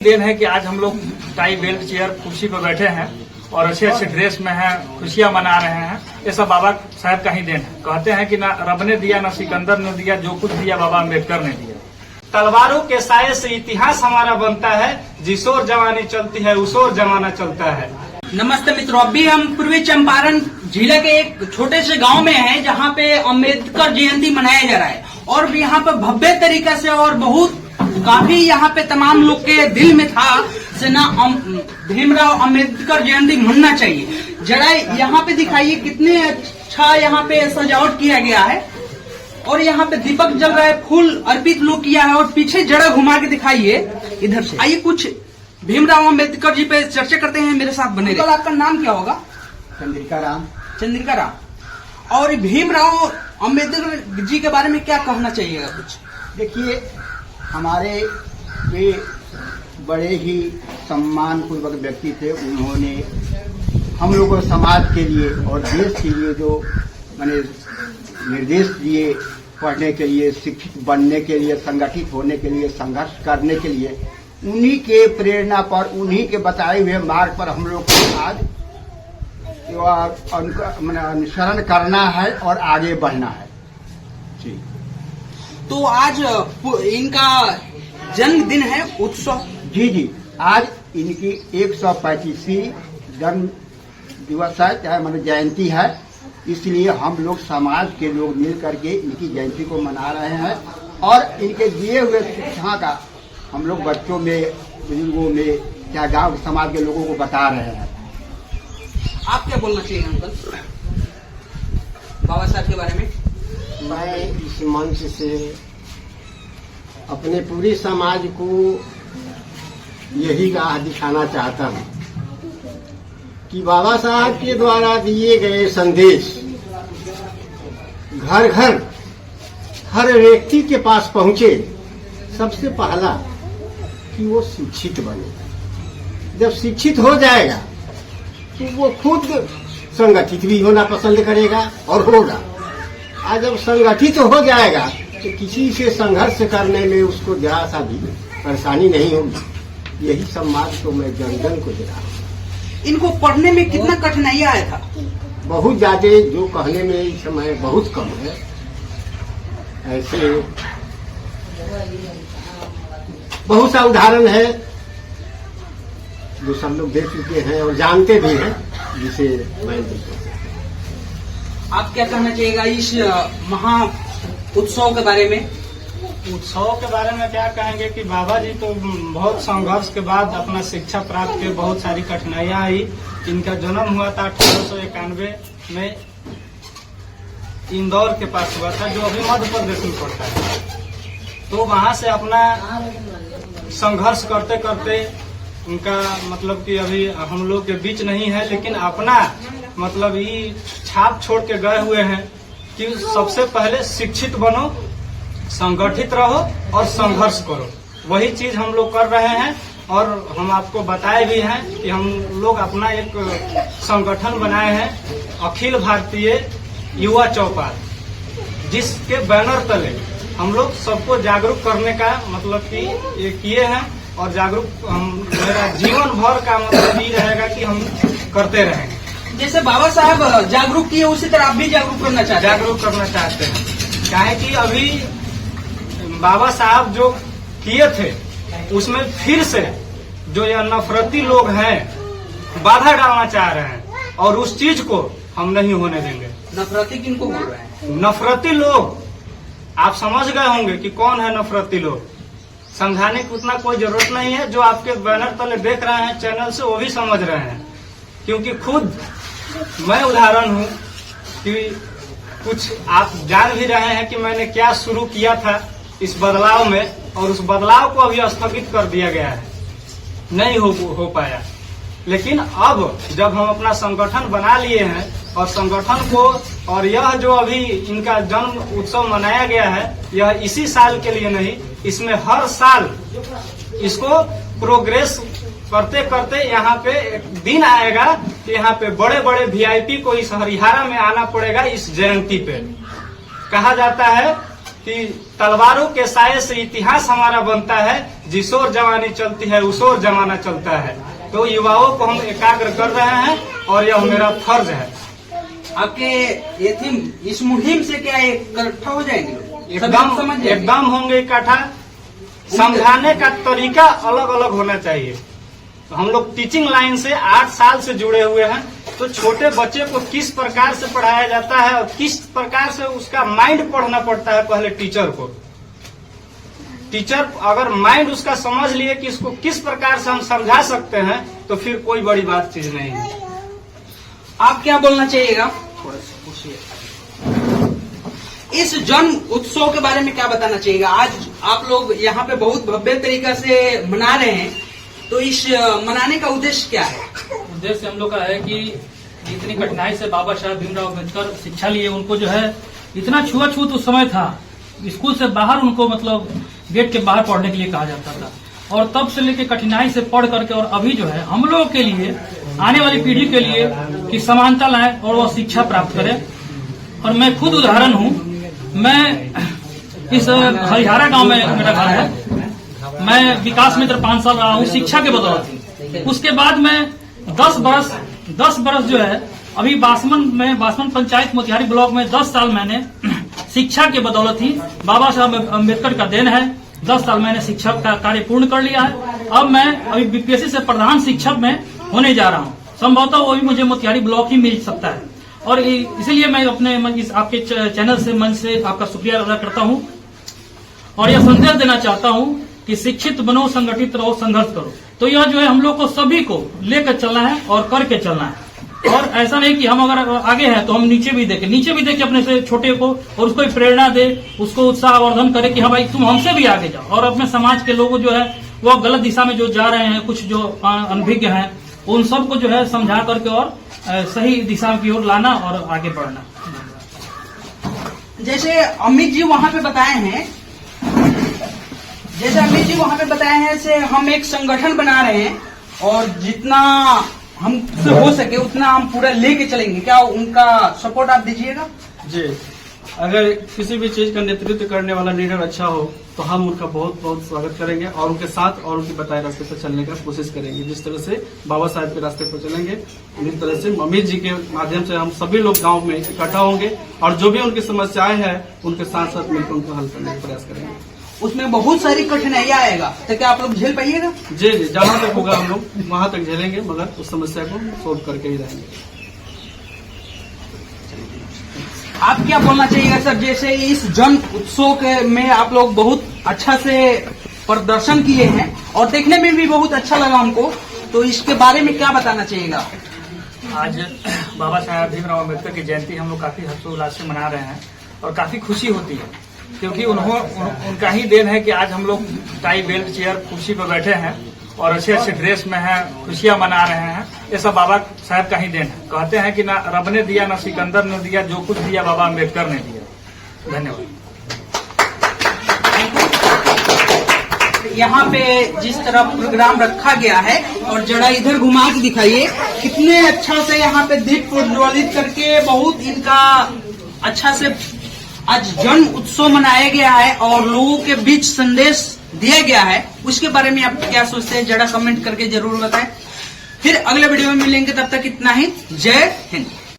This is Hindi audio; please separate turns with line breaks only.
दिन है कि आज हम लोग टाई बेल्ट चेयर कुर्सी पर बैठे हैं और अच्छे अच्छे ड्रेस में हैं, खुशियां मना रहे हैं। ये सब बाबा साहब का ही देन है। कहते हैं कि ना रब ने दिया, ना सिकंदर ने दिया, जो कुछ दिया बाबा अम्बेडकर ने दिया।
तलवारों के साये से इतिहास हमारा बनता है, जिस ओर जवानी चलती है उस ओर जमाना चलता है।
नमस्ते मित्रों, अभी हम पूर्वी चंपारण जिले के एक छोटे से गांव में हैं, जहां पे अम्बेडकर जयंती मनाया जा रहा है और यहाँ पे भव्य तरीके से और बहुत काफी यहाँ पे तमाम लोग के दिल में था से ना भीमराव अम्बेडकर जयंती मनना चाहिए। जरा यहाँ पे दिखाइए कितने अच्छा यहाँ पे सजावट किया गया है और यहाँ पे दीपक जल रहा है, फूल अर्पित लोग किया है और पीछे जरा घुमा के दिखाइए इधर से। आइए कुछ भीमराव अम्बेडकर जी पे चर्चा करते हैं, मेरे साथ बने रहिए। आपका नाम क्या होगा?
चंद्रिका राम।
चंद्रिका राम। और भीमराव अम्बेडकर जी के बारे में क्या कहना चाहिएगा कुछ?
देखिए, हमारे वे बड़े ही सम्मान पूर्वक व्यक्ति थे। उन्होंने हम लोगों को समाज के लिए और देश के लिए जो मैंने निर्देश दिए, पढ़ने के लिए, शिक्षित बनने के लिए, संगठित होने के लिए, संघर्ष करने के लिए, उन्हीं के प्रेरणा पर, उन्हीं के बताए हुए मार्ग पर हम लोग को आज अनुसरण करना है और आगे बढ़ना है। जी।
तो आज इनका जन्मदिन है, उत्सव।
जी, आज इनकी 135वीं जन्म दिवस है, चाहे मतलब जयंती है। इसलिए हम लोग समाज के लोग मिल करके इनकी जयंती को मना रहे हैं और इनके दिए हुए शिक्षा का हम लोग बच्चों में, बुजुर्गों में, क्या गांव समाज के लोगों को बता रहे हैं।
आप क्या बोलना चाहिए अंकल बाबा साहब के बारे में?
मैं इस मंच से अपने पूरे समाज को यही राह दिखाना चाहता हूँ कि बाबा साहब के द्वारा दिए गए संदेश घर घर हर व्यक्ति के पास पहुंचे। सबसे पहला कि वो शिक्षित बने। जब शिक्षित हो जाएगा तो वो खुद संगठित भी होना पसंद करेगा और होगा। आज जब संगठित हो जाएगा तो किसी से संघर्ष करने में उसको जरा सा भी परेशानी नहीं होगी। यही सम्मान तो मैं जन जन को दे रहा हूँ।
इनको पढ़ने में कितना कठिनाई आया था?
बहुत ज्यादा, जो कहने में इस समय बहुत कम है। ऐसे बहुत सा उदाहरण है जो सब लोग देख चुके हैं और जानते भी हैं, जिसे मैं
आप क्या कहना चाहिएगा इस महा उत्सव के बारे में?
उत्सव के बारे में क्या कहेंगे कि बाबा जी तो बहुत संघर्ष के बाद अपना शिक्षा प्राप्त किए। बहुत सारी कठिनाइयां आई। इनका जन्म हुआ था 1891 में इंदौर के पास हुआ था, जो अभी मध्य प्रदेश में पड़ता है। तो वहां से अपना संघर्ष करते करते उनका मतलब कि अभी हम लोग के बीच नहीं है, लेकिन अपना मतलब ये छाप छोड़ के गए हुए हैं कि सबसे पहले शिक्षित बनो, संगठित रहो और संघर्ष करो। वही चीज हम लोग कर रहे हैं और हम आपको बताए भी हैं कि हम लोग अपना एक संगठन बनाए हैं, अखिल भारतीय युवा चौपाल, जिसके बैनर तले हम लोग सबको जागरूक करने का मतलब कि ये किए हैं और जागरूक मेरा जीवन भर का मतलब ये रहेगा कि हम करते रहेंगे।
जैसे बाबा साहब जागरूक किए उसी तरह आप भी जागरूक करना चाहते हैं?
जागरूक करना चाहते हैं, काहे कि अभी बाबा साहब जो किए थे उसमें फिर से जो यह नफरती लोग हैं बाधा डालना चाह रहे हैं और उस चीज को हम नहीं होने देंगे।
नफरती किनको बोल रहे हैं?
नफरती लोग आप समझ गए होंगे कि कौन है नफरती लोग। समझाने की उतना कोई जरूरत नहीं है। जो आपके बैनर तले देख रहे हैं चैनल से, वो भी समझ रहे हैं, क्योंकि खुद मैं उदाहरण हूँ कि कुछ आप जान भी रहे हैं कि मैंने क्या शुरू किया था इस बदलाव में, और उस बदलाव को अभी स्थगित कर दिया गया है, नहीं हो पाया। लेकिन अब जब हम अपना संगठन बना लिए हैं और संगठन को, और यह जो अभी इनका जन्म उत्सव मनाया गया है, यह इसी साल के लिए नहीं, इसमें हर साल इसको प्रोग्रेस करते करते यहाँ पे एक दिन आएगा कि यहाँ पे बड़े बड़े वीआईपी को इस हरिहरा में आना पड़ेगा इस जयंती पे। कहा जाता है कि तलवारों के साये से इतिहास हमारा बनता है, जिस ओर जवानी चलती है उस ओर जमाना चलता है। तो युवाओं को हम एकाग्र कर रहे हैं और यह मेरा फर्ज है।
आपके ये थीम इस मुहिम से क्या इकट्ठा हो जाएंगे लोग?
एकदम होंगे इकट्ठा। समझाने का तरीका अलग अलग होना चाहिए। तो हम लोग टीचिंग लाइन से 8 साल से जुड़े हुए हैं, तो छोटे बच्चे को किस प्रकार से पढ़ाया जाता है और किस प्रकार से उसका माइंड पढ़ना पड़ता है पहले टीचर को। टीचर अगर माइंड उसका समझ लिए कि इसको किस प्रकार से हम समझा सकते हैं, तो फिर कोई बड़ी बात चीज नहीं है।
आप क्या बोलना चाहिएगा? इस जन्म उत्सव के बारे में क्या बताना चाहिएगा? आज आप लोग यहाँ पे बहुत भव्य तरीका से मना रहे हैं, तो इस मनाने का उद्देश्य क्या है?
उद्देश्य हम लोग का है कि इतनी कठिनाई से बाबा साहब भीमराव अम्बेडकर शिक्षा लिए, उनको जो है इतना छुआछूत उस समय था, स्कूल से बाहर उनको मतलब गेट के बाहर पढ़ने के लिए कहा जाता था। और तब से लेके कठिनाई से पढ़ करके और अभी जो है हम लोगों के लिए, आने वाली पीढ़ी के लिए कि समानता लाए और वो शिक्षा प्राप्त करें। और मैं खुद उदाहरण हूँ, मैं इस हरिहरा गांव में मेरा घर है। मैं विकास मित्र 5 साल रहा हूँ शिक्षा के बदौलत। उसके बाद मैं 10 बरस जो है अभी बासमन पंचायत मोतिहारी ब्लॉक में 10 साल मैंने शिक्षा के बदौलत ही, बाबा साहब अम्बेडकर का देन है, 10 साल मैंने शिक्षक का कार्य पूर्ण कर लिया है। अब मैं अभी बीपीएससी से प्रधान शिक्षक में होने जा रहा हूँ। संभवतः वो भी मुझे मोतिहारी ब्लॉक ही मिल सकता है। और इसीलिए मैं अपने इस आपके चैनल से, मंच से आपका शुक्रिया अदा करता हूँ और यह संदेश देना चाहता हूँ कि शिक्षित बनो, संगठित रहो, संघर्ष करो। तो यह जो है हम लोग को सभी को लेकर चलना है और करके चलना है। और ऐसा नहीं कि हम अगर आगे हैं तो हम नीचे भी देखें अपने से छोटे को और उसको प्रेरणा दे, उसको उत्साहवर्धन करे कि हाँ भाई तुम हमसे भी आगे जाओ। और अपने समाज के लोग जो है वो गलत दिशा में जो जा रहे हैं, कुछ जो अनभिज्ञ हैं, उन सबको जो है समझा करके और सही दिशा की ओर लाना और आगे बढ़ना।
जैसे अमित जी वहाँ पे बताए हैं, से हम एक संगठन बना रहे हैं और जितना हमसे हो सके उतना हम पूरा लेके चलेंगे। क्या उनका सपोर्ट आप दीजिएगा?
जी, अगर किसी भी चीज का नेतृत्व करने वाला लीडर अच्छा हो तो हम उनका बहुत बहुत स्वागत करेंगे और उनके साथ और उनके बताए रास्ते पर चलने का कोशिश करेंगे। जिस तरह से बाबा साहब के रास्ते पर चलेंगे, इस तरह से अमित जी के माध्यम से हम सभी लोग गांव में इकट्ठा होंगे और जो भी उनकी समस्याएं हैं उनके साथ साथ मिलकर उनको हल करने का प्रयास करेंगे।
उसमें बहुत सारी कठिनाइयां आएगा, तो क्या आप लोग झेल पाइएगा?
जी, जहाँ तक होगा हम लोग वहां तक झेलेंगे, मगर उस समस्या को सोल्व करके ही रहेंगे।
आप क्या बोलना चाहिएगा सर? जैसे इस जन उत्सव में आप लोग बहुत अच्छा से प्रदर्शन किए हैं और देखने में भी बहुत अच्छा लगा हमको, तो इसके बारे में क्या बताना चाहिएगा?
आज बाबा साहब भीमराव अम्बेडकर की जयंती हम लोग काफी हर्षोल्लास से मना रहे हैं और काफी खुशी होती है, क्योंकि उनका ही देन है कि आज हम लोग टाई बेल्ट चेयर कुर्सी पर बैठे हैं और अच्छे अच्छे ड्रेस में हैं, खुशियां मना रहे हैं। ये सब बाबा साहब का ही देन है। कहते हैं कि ना रब ने दिया, ना सिकंदर ने दिया, जो कुछ दिया बाबा अम्बेडकर ने दिया। धन्यवाद।
यहाँ पे जिस तरह प्रोग्राम रखा गया है, और जरा इधर घुमा के दिखाइए, कितने अच्छा से यहाँ पे दीप प्रज्वलित करके बहुत इनका अच्छा से आज जन्म उत्सव मनाया गया है और लोगों के बीच संदेश दिया गया है। उसके बारे में आप क्या सोचते हैं, जरा कमेंट करके जरूर बताएं। फिर अगले वीडियो में मिलेंगे, तब तक इतना ही। जय हिंद।